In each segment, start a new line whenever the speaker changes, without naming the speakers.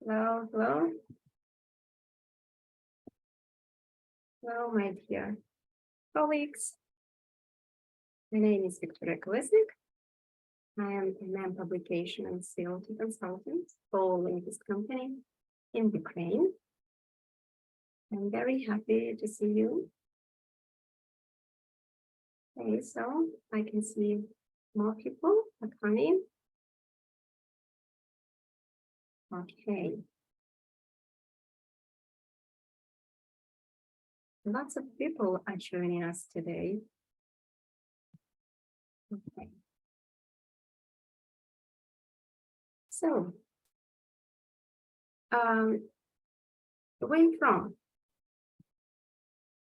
Hello, hello. Hello, my dear colleagues. My name is Victoria Kolesnik. I am a NAM publication and sales consultant for this company in Ukraine. I'm very happy to see you. Okay, so I can see more people are coming. Okay. Lots of people are joining us today. Okay. So, where are you from?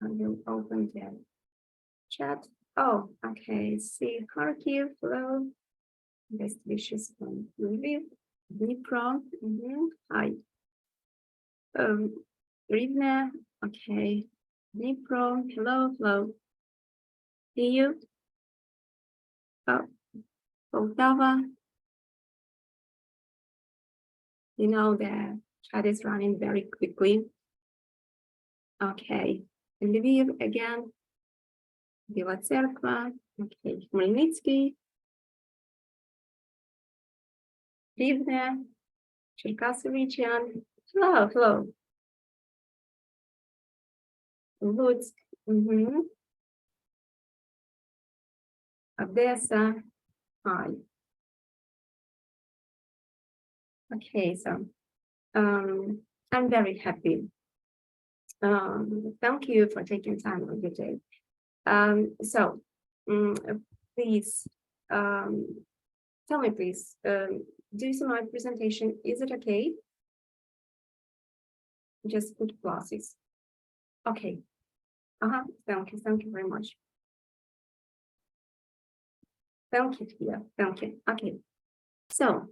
I will open the chat. Oh, okay. See Kharkiv. Hello. Best wishes from Lviv. Dnipro. Hi. Rivne. Okay. Dnipro. Hello. Hello. See you. Oh, Poltava. You know the chat is running very quickly. Okay. Lviv again. Біла Церква. Okay. Хмельницький. Рівне. Черкаси region. Hello. Hello. Луцьк. Одеса. Hi. Okay, so I'm very happy. Thank you for taking time on your day. Please tell me, please, do you see my presentation? Is it okay? Just put pluses. Okay. Thank you very much. Thank you, Tia. Thank you. Okay. So,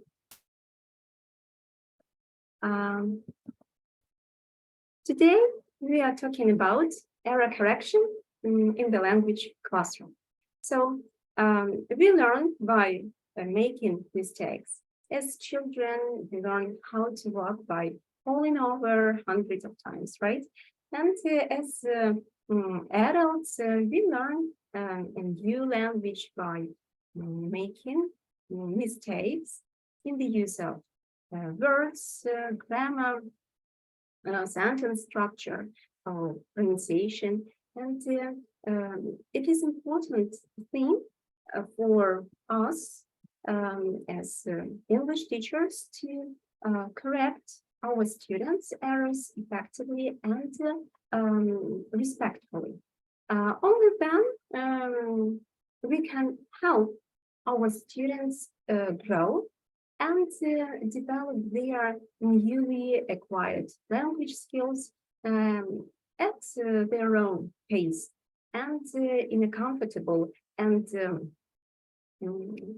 today we are talking about error correction in the language classroom. So, we learn by making mistakes. As children, we learn how to walk by falling over hundreds of times, right? And as adults, we learn a new language by making mistakes in the use of words, grammar, sentence structure, or pronunciation. And it is important thing for us as English teachers to correct our students' errors effectively and respectfully. Only then we can help our students grow and develop their newly acquired language skills at their own pace and in a comfortable and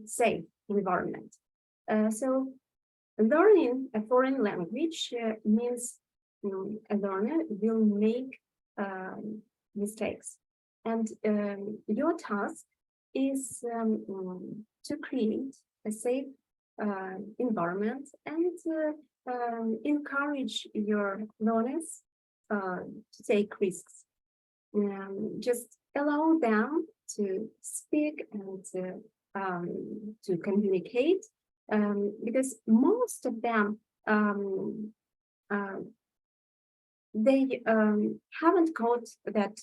safe environment. So learning a foreign language means a learner will make mistakes. And your task is to create a safe environment and encourage your learners to take risks. Just allow them to speak and to communicate, because most of them they haven't got that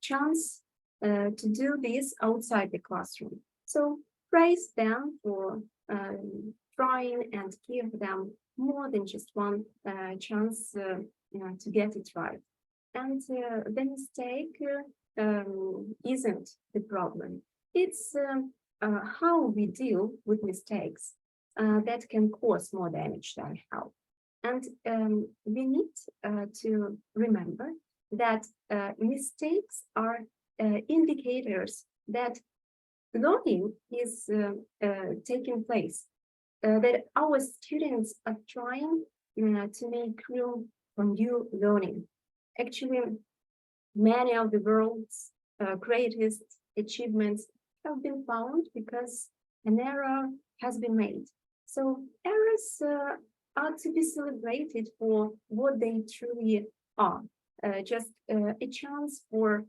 chance to do this outside the classroom. So praise them for trying and give them more than just one chance to get it right. And the mistake isn't the problem. It's how we deal with mistakes that can cause more damage than help. And we need to remember that mistakes are indicators that learning is taking place, that our students are trying to make room for new learning. Actually, many of the world's greatest achievements have been found because an error has been made. So errors are to be celebrated for what they truly are, just a chance for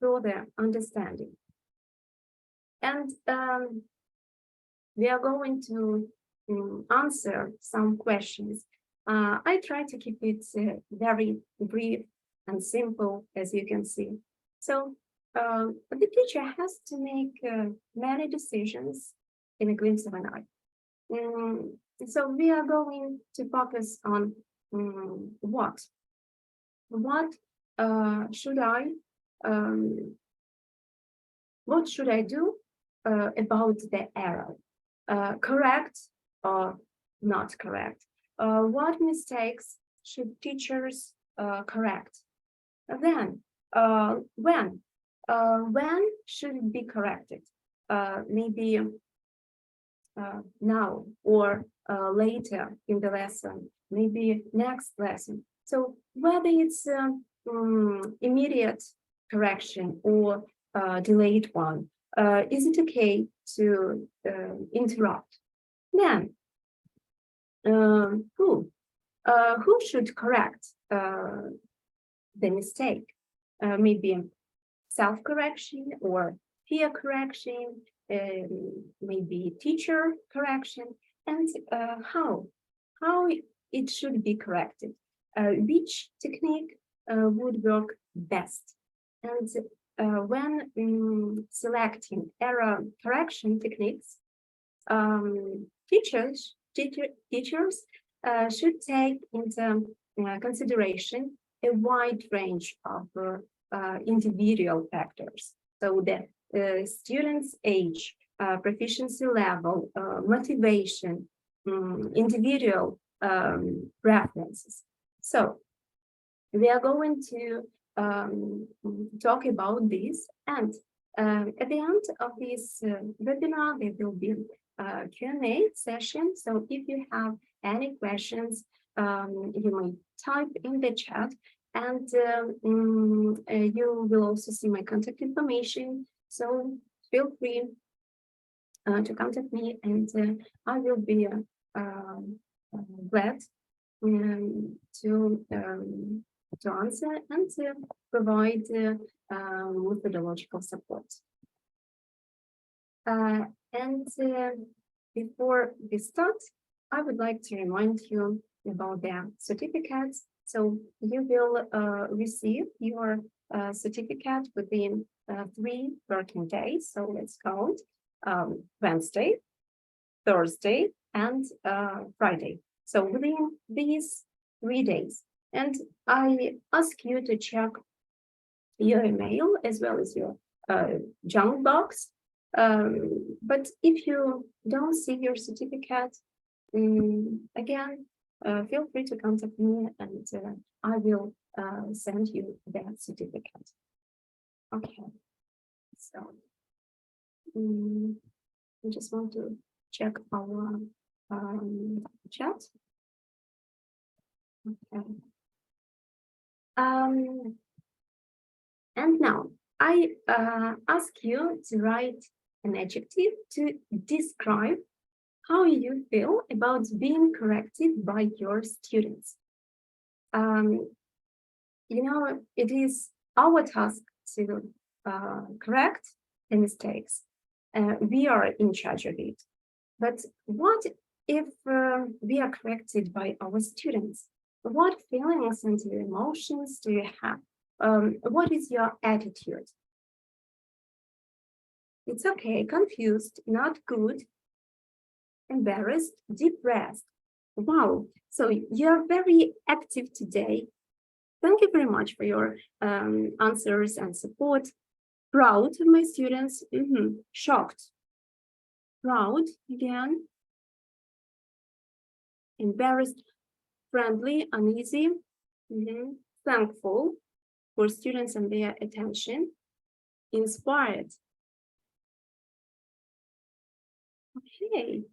further understanding. And we are going to answer some questions. I try to keep it very brief and simple, as you can see. So the teacher has to make many decisions in a glimpse of an eye. So we are going to focus on what should I do about the error? Correct or not correct? What mistakes should teachers correct? Then, when should it be corrected? Maybe now or later in the lesson, maybe next lesson. So whether it's immediate correction or delayed one, is it okay to interrupt? Then, who should correct the mistake? Maybe self-correction or peer correction, maybe teacher correction, and how it should be corrected. Which technique would work best? And when selecting error correction techniques, teachers should take into consideration a wide range of individual factors. So the student's age, proficiency level, motivation, individual preferences. So we are going to talk about this, and at the end of this webinar, there will be a Q&A session. So if you have any questions, you may type in the chat, and you will also see my contact information. So feel free to contact me, and I will be glad to answer and to provide methodological support. And before we start, I would like to remind you about the certificates. So you will receive your certificate within 3 working days. So let's count: Wednesday, Thursday, and Friday. So within these 3 days. And I ask you to check your email as well as your junk box. But if you don't see your certificate, again, feel free to contact me, and I will send you that certificate. Okay, so I just want to check our chat. Okay. And now I ask you to write an adjective to describe how you feel about being corrected by your students. You know, it is our task to correct the mistakes. We are in charge of it. But what if we are corrected by our students? What feelings and emotions do you have? What is your attitude? It's okay, confused, not good, embarrassed, depressed. Wow, so you're very active today. Thank you very much for your answers and support. Proud of my students. Shocked. Proud again. Embarrassed, friendly, uneasy. Thankful for students and their attention. Inspired. Okay.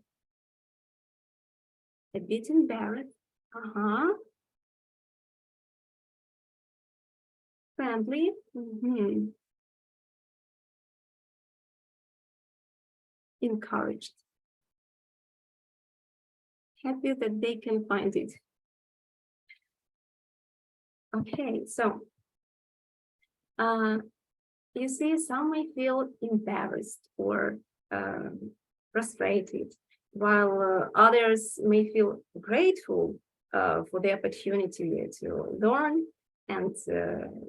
A bit embarrassed. Friendly. Encouraged. happy that they can find it. Okay, so you see, some may feel embarrassed or frustrated, while others may feel grateful for the opportunity to learn and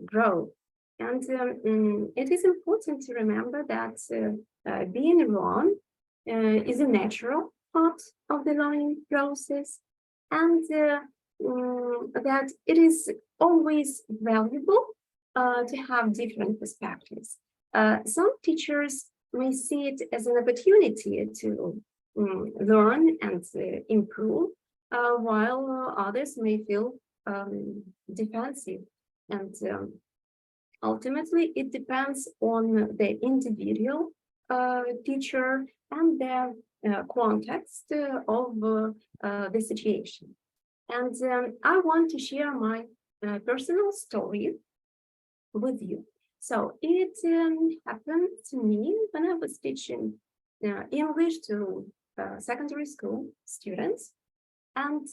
grow. And it is important to remember that being wrong is a natural part of the learning process, and that it is always valuable to have different perspectives. Some teachers may see it as an opportunity to learn and improve, while others may feel defensive. And ultimately, it depends on the individual teacher and the context of the situation. And I want to share my personal story with you. So it happened to me when I was teaching English to secondary school students, and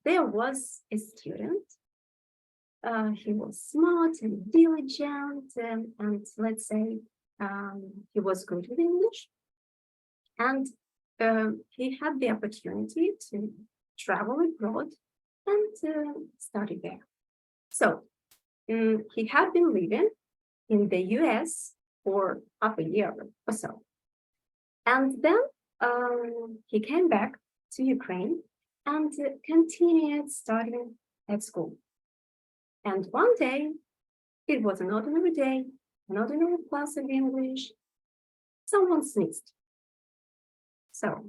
there was a student. He was smart and diligent, and let's say he was good with English, and he had the opportunity to travel abroad and study there. So he had been living in the US for half a year or so. And then he came back to Ukraine and continued studying at school. And one day, it was an ordinary day, an ordinary class of English, someone sneezed. So,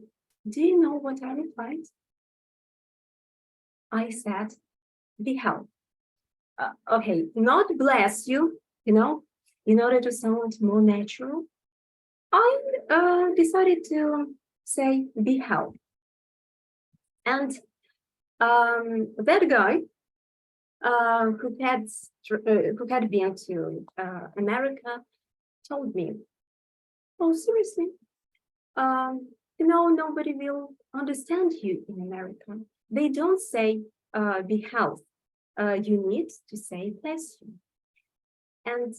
do you know what I replied? I said, be helped. Okay, not bless you, in order to sound more natural, I decided to say be helped. And that guy who had been to America told me, oh, seriously, nobody will understand you in America. They don't say be helped. You need to say bless you. And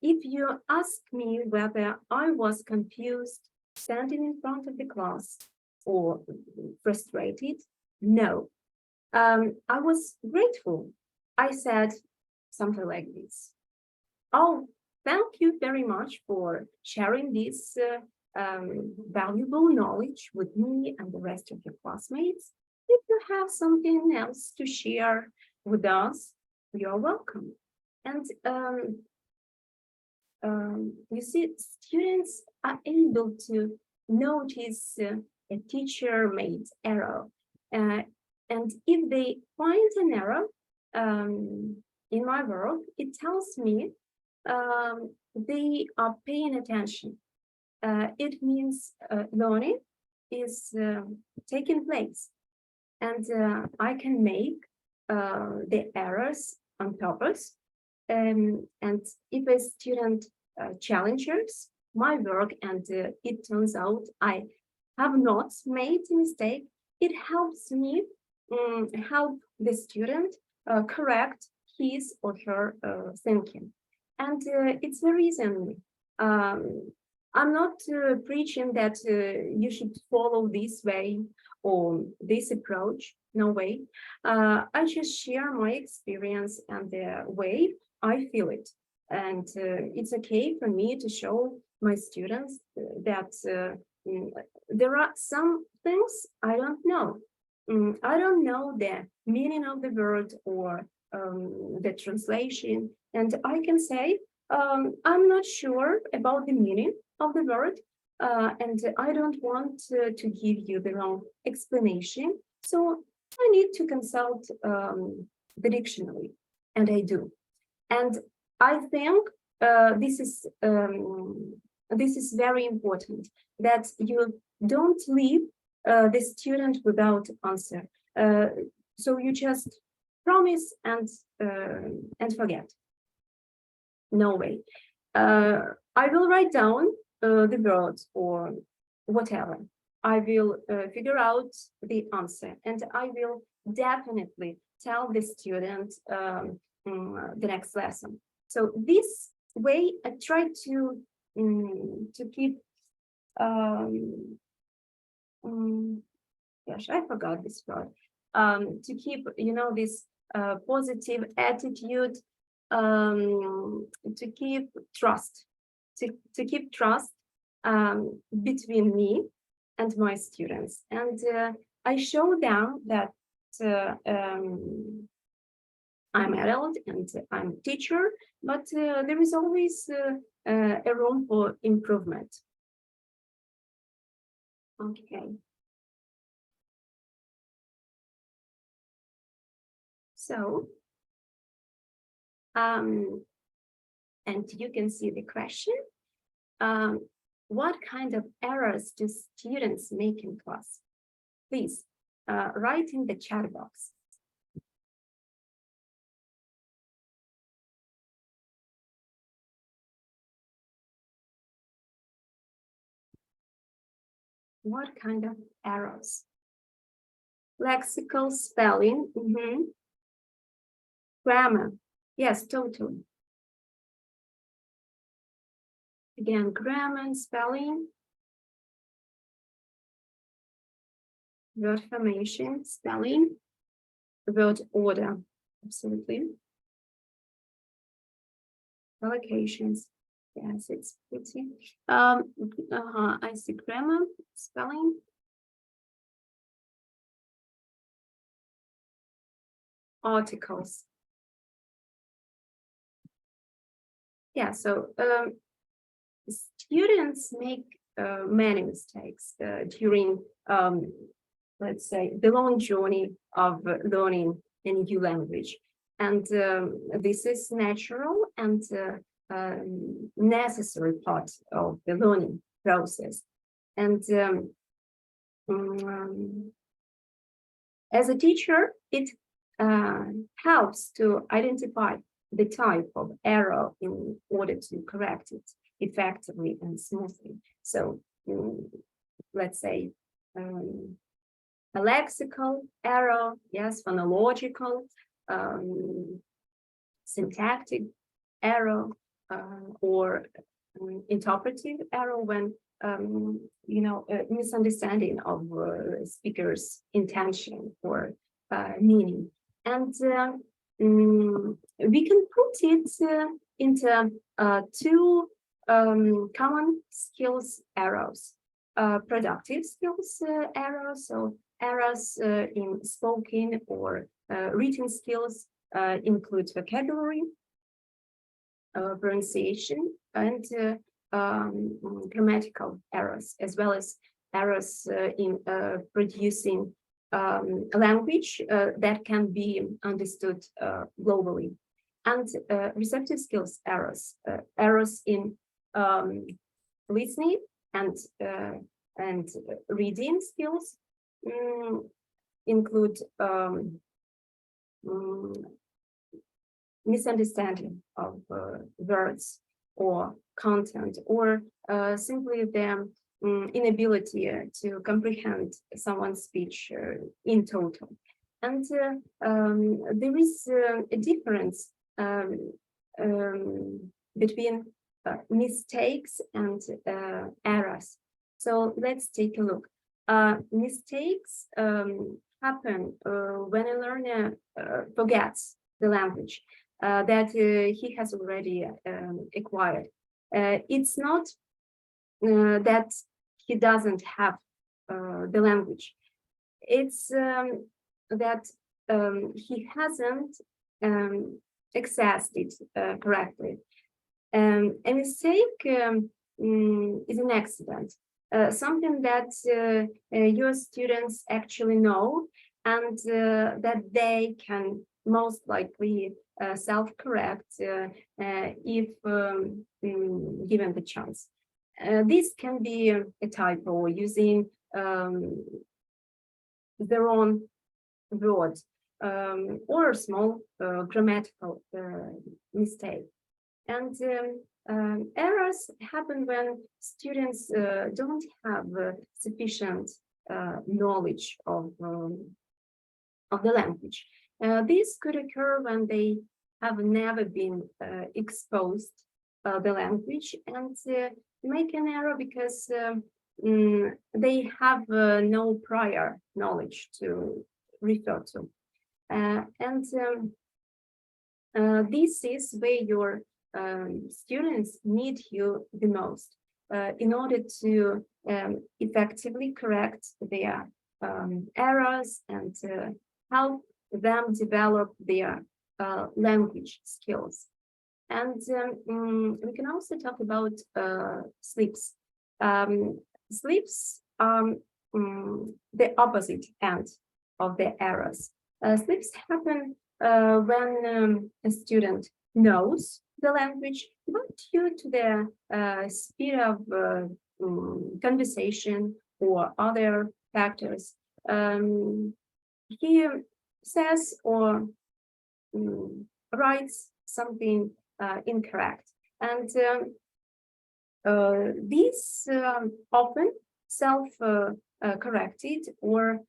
if you ask me whether I was confused standing in front of the class or frustrated, no. I was grateful. I said something like this. Oh, thank you very much for sharing this valuable knowledge with me and the rest of your classmates. If you have something else to share with us, you're welcome. And you see, students are able to notice a teacher-made error. And if they find an error in my work, it tells me they are paying attention. It means learning is taking place. And I can make the errors on purpose. And if a student challenges my work and it turns out I have not made a mistake, it helps me help the student correct his or her thinking. And it's very easy. I'm not preaching that you should follow this way or this approach. No way. I just share my experience and the way I feel it. And it's okay for me to show my students that there are some things I don't know. I don't know the meaning of the word or the translation. And I can say, I'm not sure about the meaning of the word, and I don't want to give you the wrong explanation. So I need to consult the dictionary, and I do. And I think this is very important, that you don't leave the student without answer. So you just promise and forget. No way. I will write down the words or whatever, I will figure out the answer, and I will definitely tell the student the next lesson. So this way, I try to keep. Gosh, I forgot this word. To keep, this positive attitude, to keep trust, to keep trust between me and my students, and I show them that I'm adult and I'm a teacher, but there is always a room for improvement. Okay. So, and you can see the question. What kind of errors do students make in class? Please write in the chat box. What kind of errors? Lexical, spelling, grammar. Yes, totally. Again, grammar and spelling. Word formation, spelling, word order, absolutely. Allocations, yes, it's pretty. I see grammar, spelling. Articles. Yeah, so students make many mistakes during, let's say, the long journey of learning a new language. And this is natural and necessary part of the learning process. And as a teacher, it helps to identify the type of error in order to correct it effectively and smoothly. So let's say a lexical error, yes, phonological, syntactic error, or interpretive error when a misunderstanding of speaker's intention or meaning. And we can put it into two common skills errors. Productive skills errors, so errors in spoken or written skills include vocabulary, pronunciation, and grammatical errors, as well as errors in producing language that can be understood globally. And receptive skills errors, errors in listening and reading skills include misunderstanding of words or content, or simply the inability to comprehend someone's speech in total. And there is a difference between mistakes and errors. So let's take a look. Mistakes happen when a learner forgets the language that he has already acquired. It's not that he doesn't have the language. It's that he hasn't accessed it correctly. A mistake is an accident, something that your students actually know, and that they can most likely self-correct if given the chance. This can be a typo using the wrong word or a small grammatical mistake. And Errors happen when students don't have sufficient knowledge of the language. This could occur when they have never been exposed the language and make an error because they have no prior knowledge to refer to. This is where your students need you the most in order to effectively correct their errors and help them develop their language skills. And we can also talk about slips. Slips are the opposite end of the errors. Slips happen when a student knows the language, but due to the speed of conversation or other factors, he says or writes something incorrect. And these often self-corrected or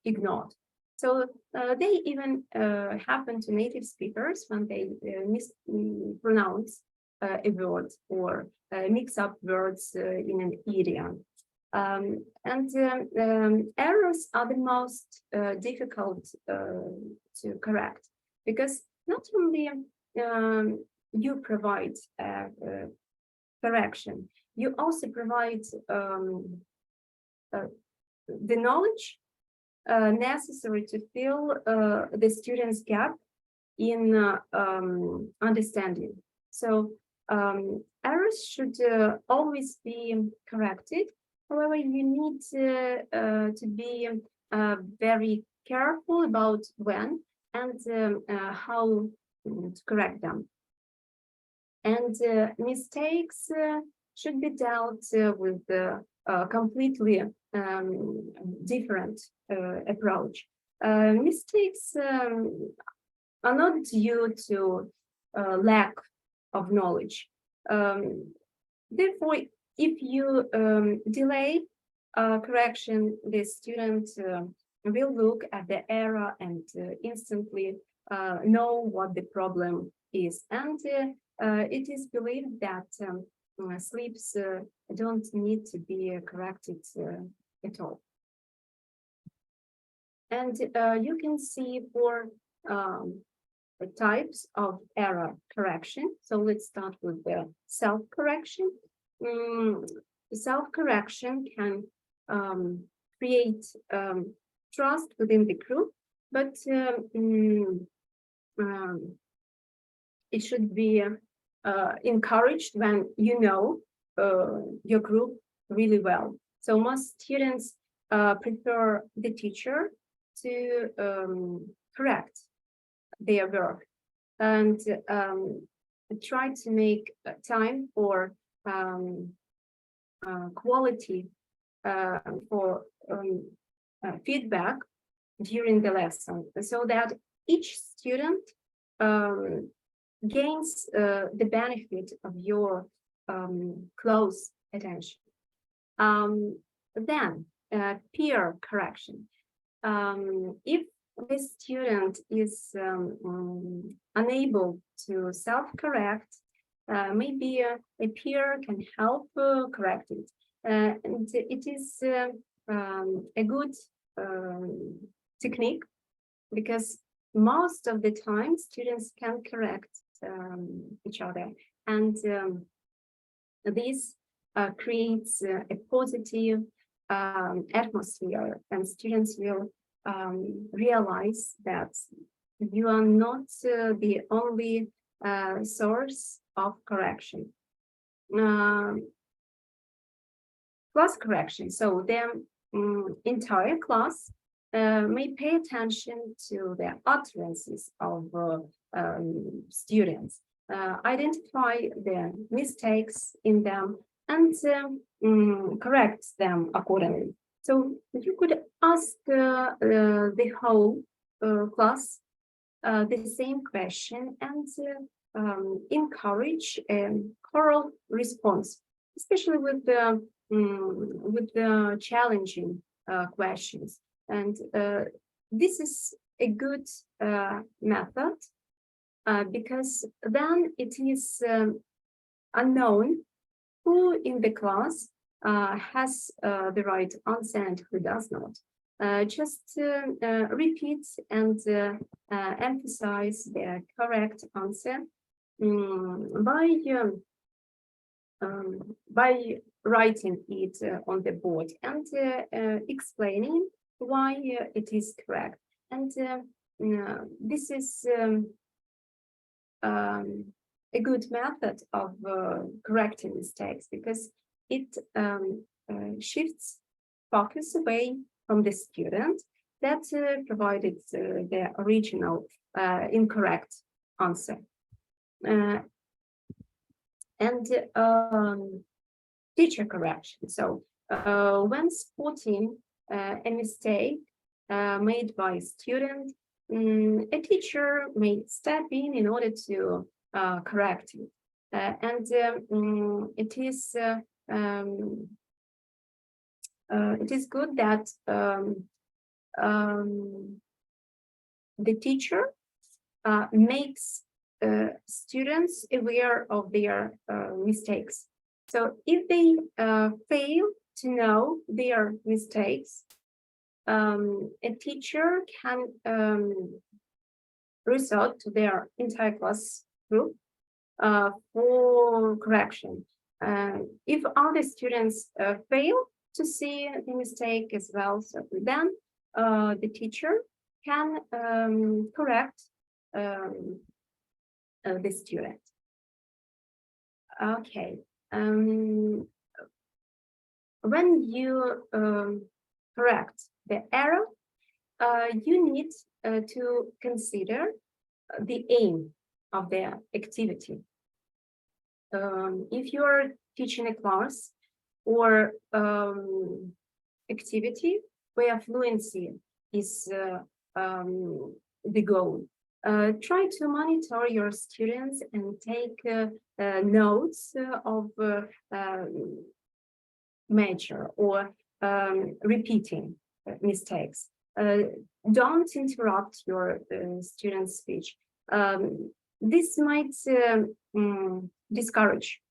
ignored. So they even happen to native speakers when they mispronounce a word or mix up words in an idiom. Errors are the most difficult to correct because not only you provide correction, you also provide the knowledge necessary to fill the student's gap in understanding. So errors should always be corrected. However, you need to be very careful about when and how to correct them. And mistakes should be dealt with a completely different approach. Mistakes are not due to lack of knowledge. Therefore, if you delay correction, the student will look at the error and instantly know what the problem is. And it is believed that slips don't need to be corrected at all. And you can see four types of error correction. So let's start with the self-correction. Self-correction can create trust within the group, but it should be encouraged when you know your group really well. So most students prefer the teacher to correct their work and try to make time for quality for feedback during the lesson so that each student gains the benefit of your close attention. Then peer correction. If the student is unable to self-correct, maybe a peer can help correct it. And it is a good technique because most of the time students can correct each other. And this creates a positive atmosphere, and students will realize that you are not the only source of correction. Class correction. So the entire class may pay attention to the utterances of students, identify the mistakes in them, and correct them accordingly. So you could ask the whole class the same question and encourage choral response, especially with the challenging questions. And this is a good method because then it is unknown who in the class has the right answer and who does not. Just repeat and emphasize the correct answer by writing it on the board and explaining why it is correct. And this is a good method of correcting mistakes because it shifts focus away from the student that provided the original incorrect answer. And teacher correction. So when spotting a mistake made by a student, a teacher may step in order to correct it. And it is good that the teacher makes students aware of their mistakes. So if they fail to know their mistakes, a teacher can resort to their entire class group for correction. If other students fail to see the mistake as well, so then the teacher can correct the student. Okay. When you correct the error, you need to consider the aim of the activity. If you're teaching a class or activity where fluency is the goal, try to monitor your students and take notes of major or repeating mistakes. Don't interrupt your students' speech. This might discourage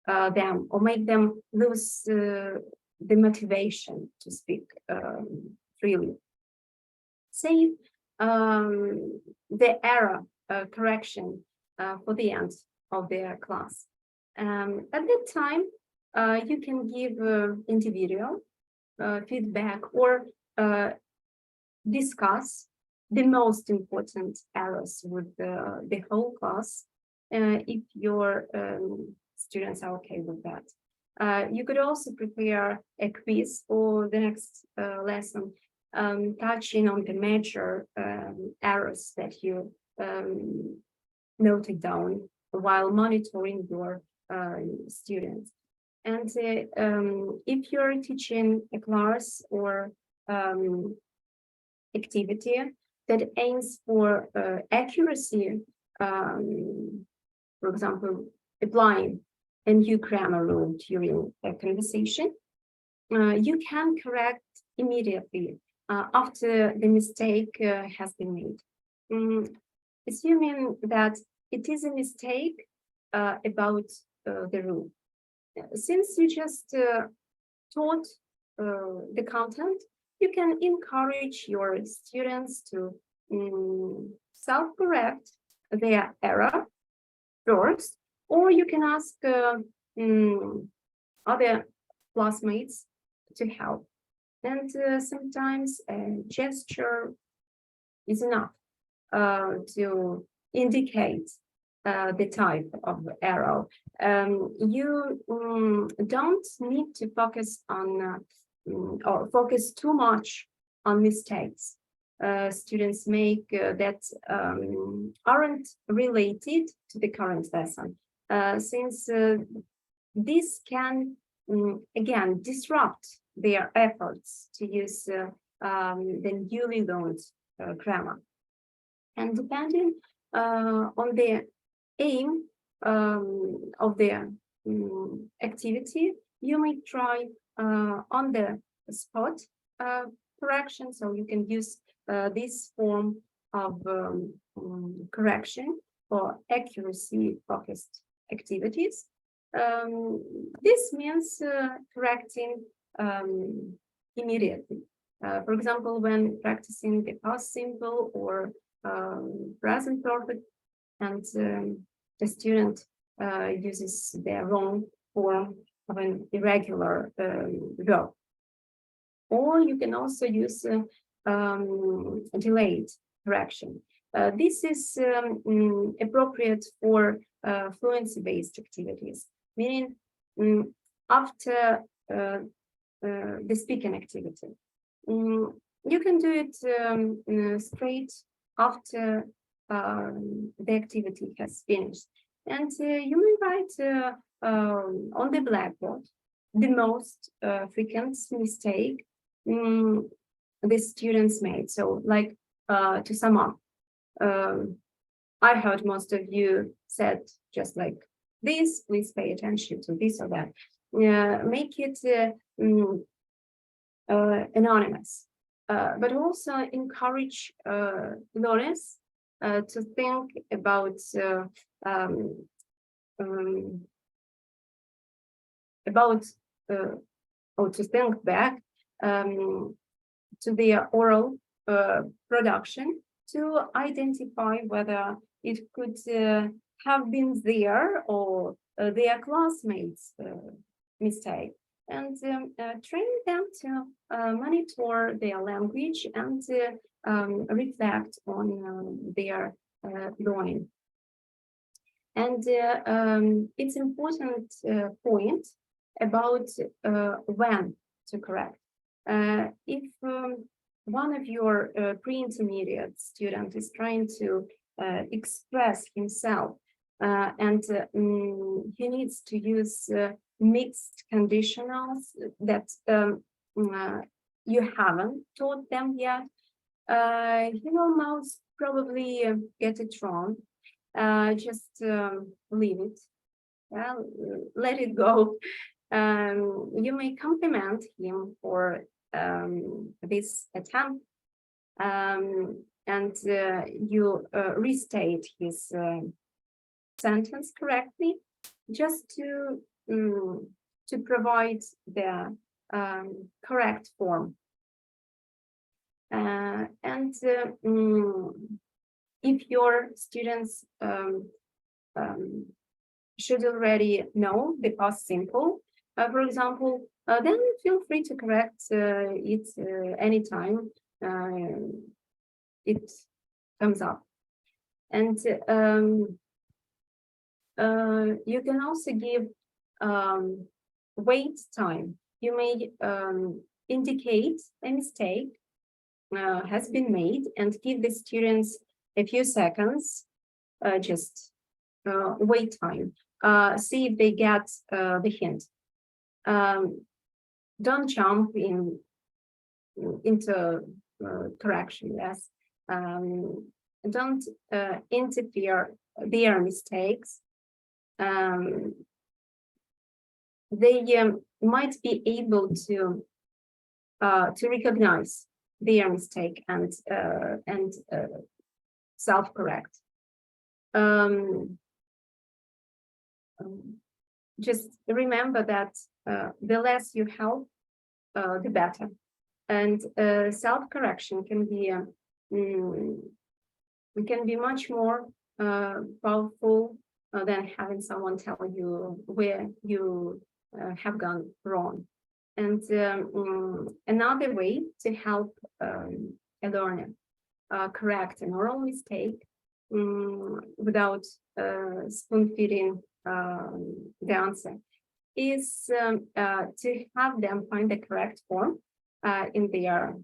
them or make them lose the motivation to speak freely. Save the error correction for the end of their class. At that time, you can give individual feedback or discuss the most important errors with the whole class if your students are okay with that. You could also prepare a quiz for the next lesson, touching on the major errors that you noted down while monitoring your students. And if you're teaching a class or activity that aims for accuracy, for example, applying a new grammar rule during a conversation, you can correct immediately after the mistake has been made. Assuming that it is a mistake about the rule. Since you just taught the content, you can encourage your students to self-correct their error first, or you can ask other classmates to help. And sometimes a gesture is enough to indicate the type of error. You don't need to focus on or focus too much on mistakes students make that aren't related to the current lesson, since this can again disrupt their efforts to use the newly learned grammar. And depending on the aim of the activity, you may try on the spot correction. So you can use this form of correction for accuracy-focused activities. This means correcting immediately. For example, when practicing the past simple or present perfect, and the student uses the wrong form of an irregular verb. Or you can also use delayed correction. This is appropriate for fluency-based activities, meaning after the speaking activity. You can do it straight after the activity has finished. And you may write on the blackboard the most frequent mistake the students made. So, like, to sum up, I heard most of you said just like this, please pay attention to this or that. Make it anonymous, but also encourage learners to think about or to think back to their oral production to identify whether it could have been their or their classmates' mistake, and train them to monitor their language and reflect on their learning. And it's important point about when to correct. If one of your pre-intermediate student is trying to express himself and he needs to use mixed conditionals that you haven't taught them yet, he will most probably get it wrong. Just leave it, let it go. You may compliment him for this attempt, and you restate his sentence correctly, just to provide the correct form. And if your students should already know the past simple, for example, then feel free to correct it anytime it comes up. And you can also give wait time. You may indicate a mistake has been made and give the students a few seconds, just wait time, see if they get the hint. Don't jump into correction, yes. Don't interfere their mistakes. They might be able to recognize their mistake and self-correct. Just remember that the less you help, the better. And self-correction can be much more powerful than having someone tell you where you have gone wrong. And another way to help a learner correct an oral mistake without spoon-feeding the answer is to have them find the correct form in their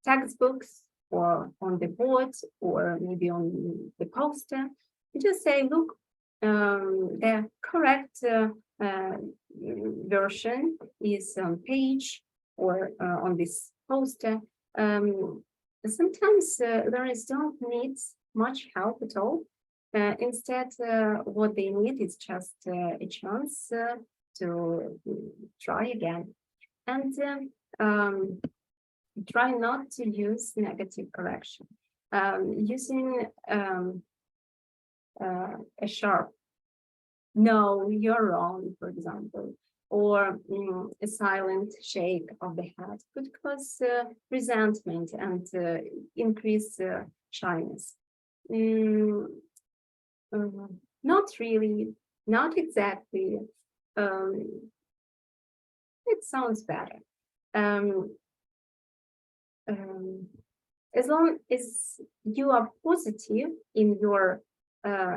textbooks or on the board or maybe on the poster. You just say, look, the correct version is on page or on this poster. Sometimes learners don't need much help at all. Instead, what they need is just a chance to try again. And try not to use negative correction. Using a sharp "no, you're wrong," for example, or a silent shake of the head could cause resentment and increase shyness. Not really, not exactly. It sounds better. As long as you are positive in your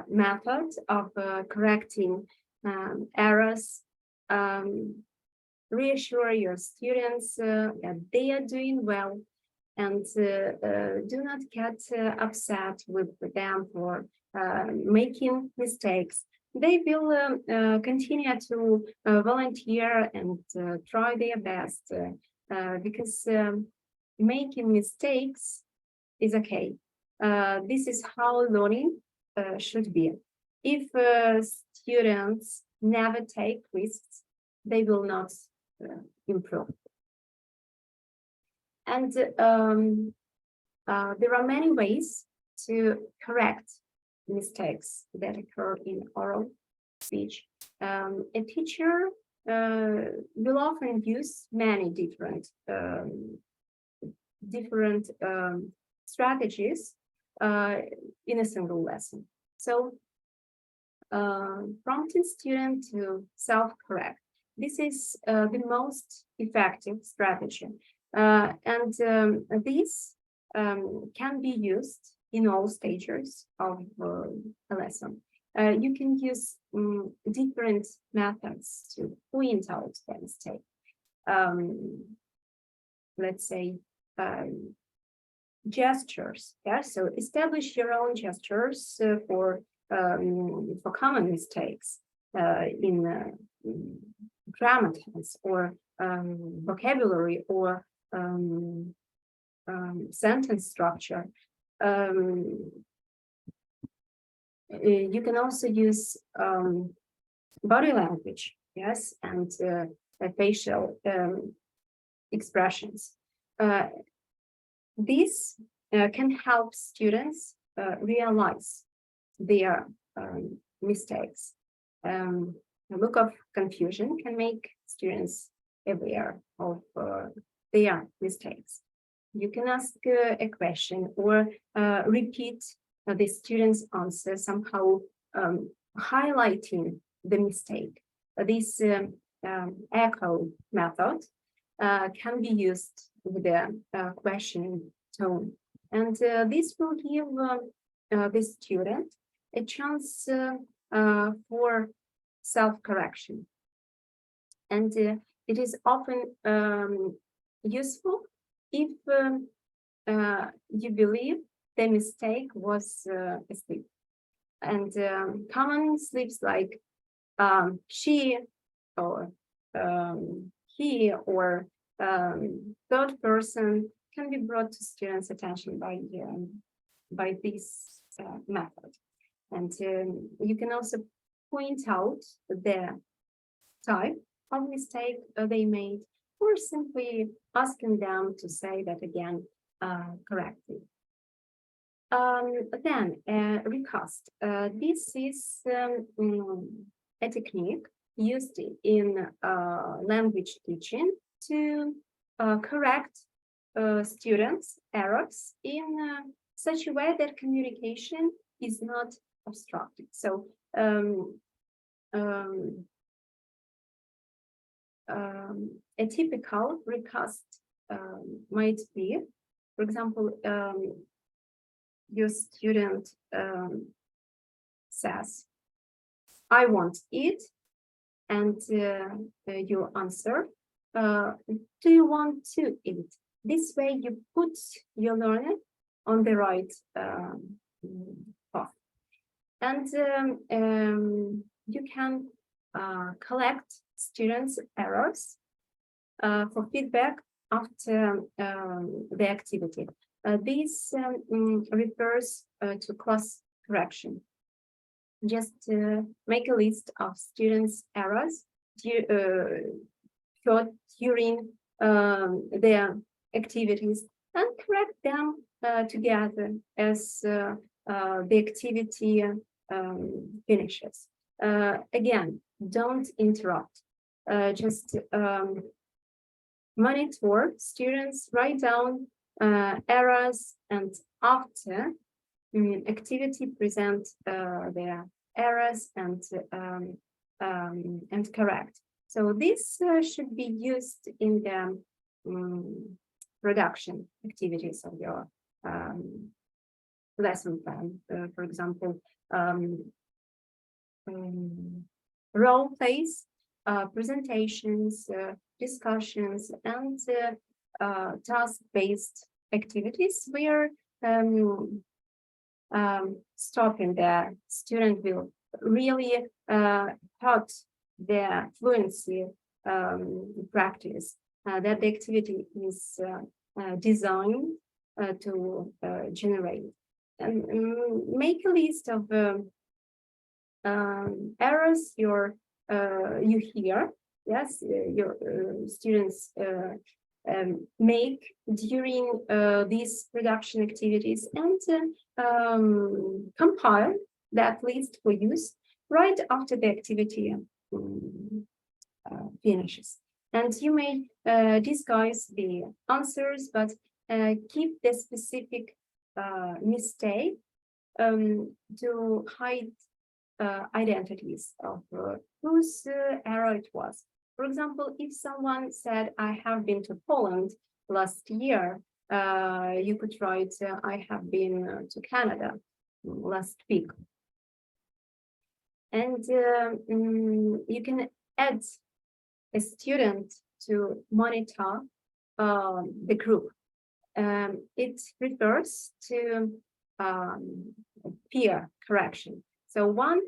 method of correcting errors, reassure your students that they are doing well, and do not get upset with them for making mistakes. They will continue to volunteer and try their best because making mistakes is okay. This is how learning should be. If students never take risks, they will not improve. And there are many ways to correct mistakes that occur in oral speech. A teacher will often use many different strategies in a single lesson. So prompting students to self-correct. This is the most effective strategy. And this can be used in all stages of a lesson. You can use different methods to point out the mistake. Let's say gestures. Yeah, so establish your own gestures for common mistakes in grammar tense or vocabulary or sentence structure. You can also use body language, yes, and facial expressions. This can help students realize their mistakes. A look of confusion can make students aware of their mistakes. You can ask a question or repeat the student's answer, somehow highlighting the mistake. This echo method can be used with the questioning tone. And this will give the student a chance for self-correction. And it is often useful if you believe the mistake was a slip. And common slips like she or he or third person can be brought to students' attention by this method. And you can also point out the type of mistake they made, or simply asking them to say that again correctly. Then recast. This is a technique used in language teaching to correct students' errors in such a way that communication is not obstructed. So a typical recast might be, for example, your student says, "I want it," and you answer, "Do you want to eat?" This way you put your learner on the right path. And you can collect students' errors for feedback after the activity. This refers to class correction. just make a list of students' errors during their activities and correct them together as the activity finishes. Again, don't interrupt. Just monitor students, write down errors, and after activity present their errors and correct. So this should be used in the production activities of your lesson plan. For example, role plays, presentations, discussions, and task-based activities where stopping the student will really hurt their fluency practice, that the activity is designed to generate. And make a list of errors you hear, yes, your students make during these production activities, and compile that list for use right after the activity finishes. And you may disguise the answers, but keep the specific mistake to hide identities of whose error it was. For example, if someone said, I have been to Poland last year, you could write, I have been to Canada last week. And you can add a student to monitor the group. It refers to peer correction. So one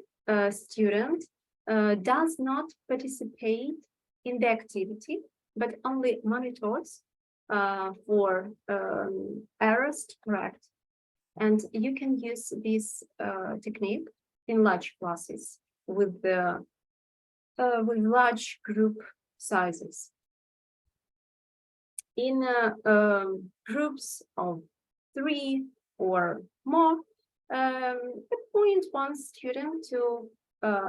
student does not participate in the activity, but only monitors for errors to correct. And you can use this technique in large classes with large group sizes. In groups of 3 or more, appoint one student to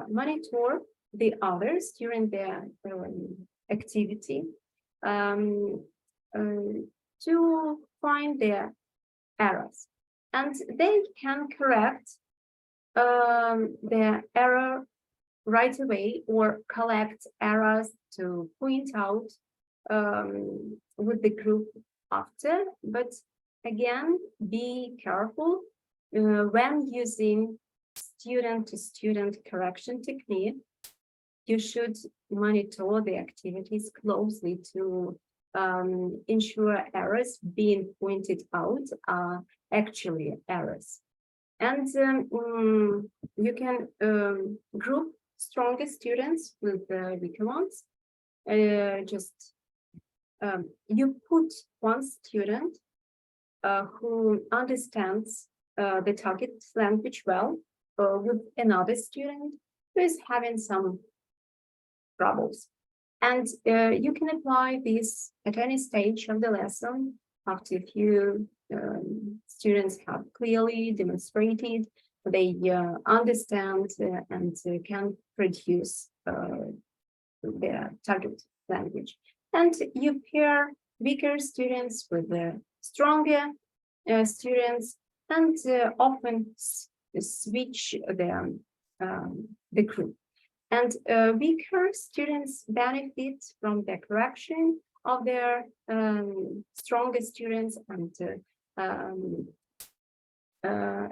monitor the others during their activity to find their errors. And they can correct their error right away or collect errors to point out with the group after. But again, be careful when using student-to-student correction technique. You should monitor the activities closely to ensure errors being pointed out are actually errors. And you can group stronger students with weaker ones. You put one student who understands the target language well with another student who is having some troubles. And you can apply this at any stage of the lesson after a few students have clearly demonstrated they understand and can produce their target language. And you pair weaker students with stronger students, and often switch the group. And weaker students benefit from the correction of their stronger students. And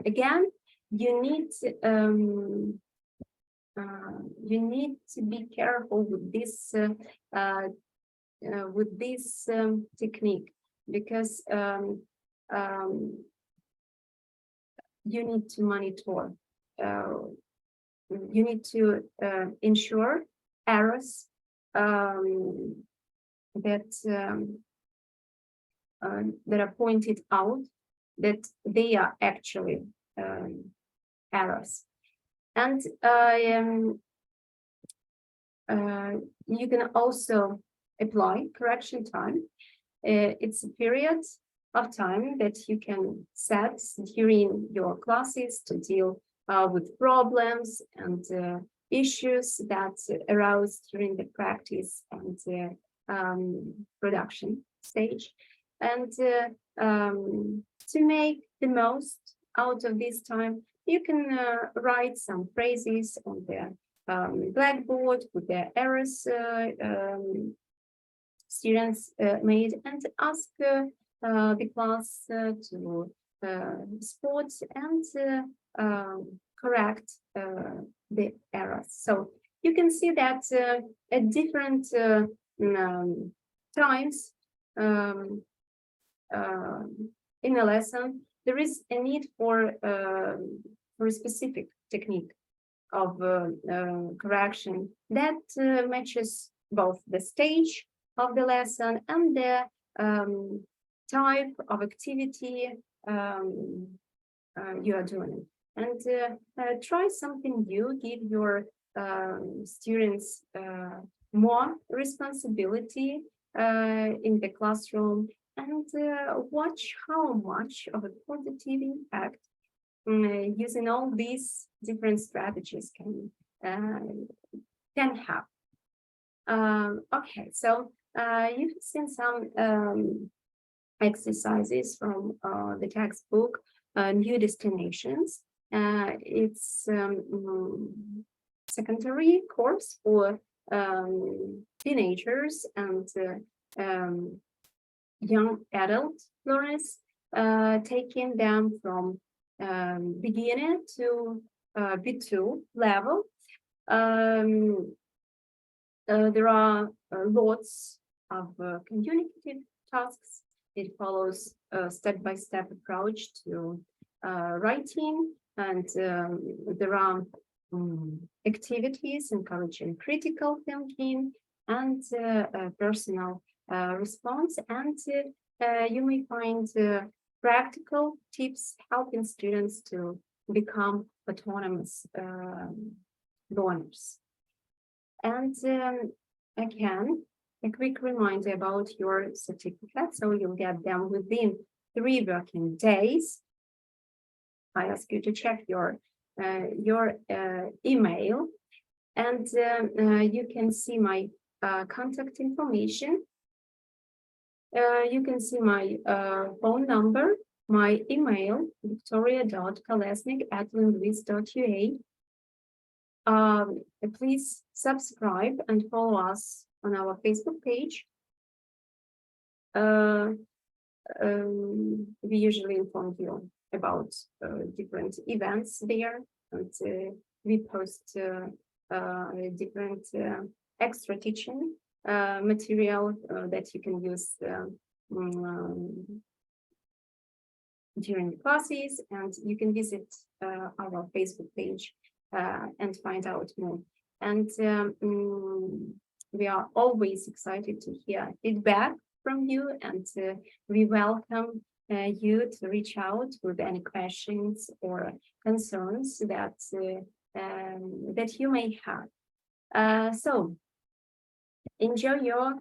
again, you need to be careful with this technique, because you need to monitor. You need to ensure errors that are pointed out, that they are actually errors. And you can also apply correction time. It's a period of time that you can set during your classes to deal with problems and issues that arise during the practice and production stage. And to make the most out of this time, you can write some phrases on the blackboard with the errors students made, and ask the class to spot and correct the errors. So you can see that at different times in a lesson, there is a need for a specific technique of correction that matches both the stage of the lesson and the type of activity you are doing. And try something new, give your students more responsibility in the classroom, and watch how much of a positive impact using all these different strategies can have. Okay, so you've seen some exercises from the textbook, New Destinations. It's secondary course for teenagers and young adult learners, taking them from beginner to B2 level. There are lots of communicative tasks. It follows a step-by-step approach to writing, and there are activities encouraging critical thinking and personal response, and you may find practical tips helping students to become autonomous learners. And again, a quick reminder about your certificate. So you'll get them within 3 working days. I ask you to check your email, and you can see my contact information. You can see my phone number, my email, victoria.kolesnik@linguist.ua. Please subscribe and follow us on our Facebook page. We usually inform you about different events there, and we post different extra teaching material that you can use during the classes, and you can visit our Facebook page and find out more. And we are always excited to hear feedback from you, and we welcome you to reach out with any questions or concerns that that you may have. So enjoy your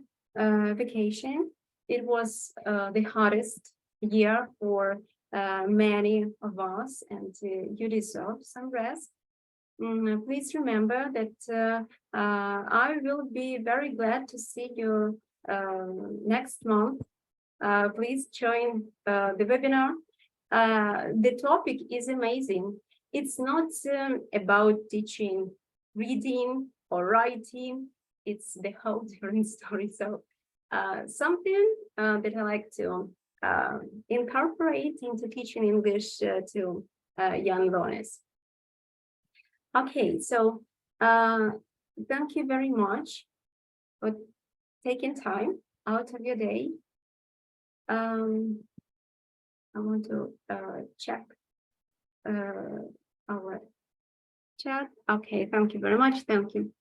vacation. It was the hardest year for many of us, and you deserve some rest. Please remember that I will be very glad to see you next month. Please join the webinar. The topic is amazing. It's not about teaching reading or writing. It's the whole different story. So something that I like to incorporate into teaching English to young learners. Okay, so thank you very much for taking time out of your day. I want to check our chat. Okay, thank you very much. Thank you.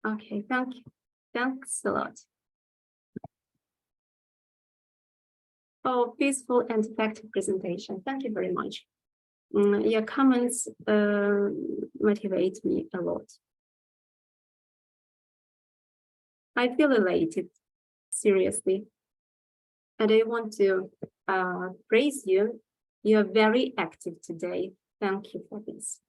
Okay, thank you. Thanks a lot. Oh, peaceful and effective presentation. Thank you very much. Your comments motivate me a lot. I feel elated, seriously. And I want to praise you. You are very active today. Thank you for this.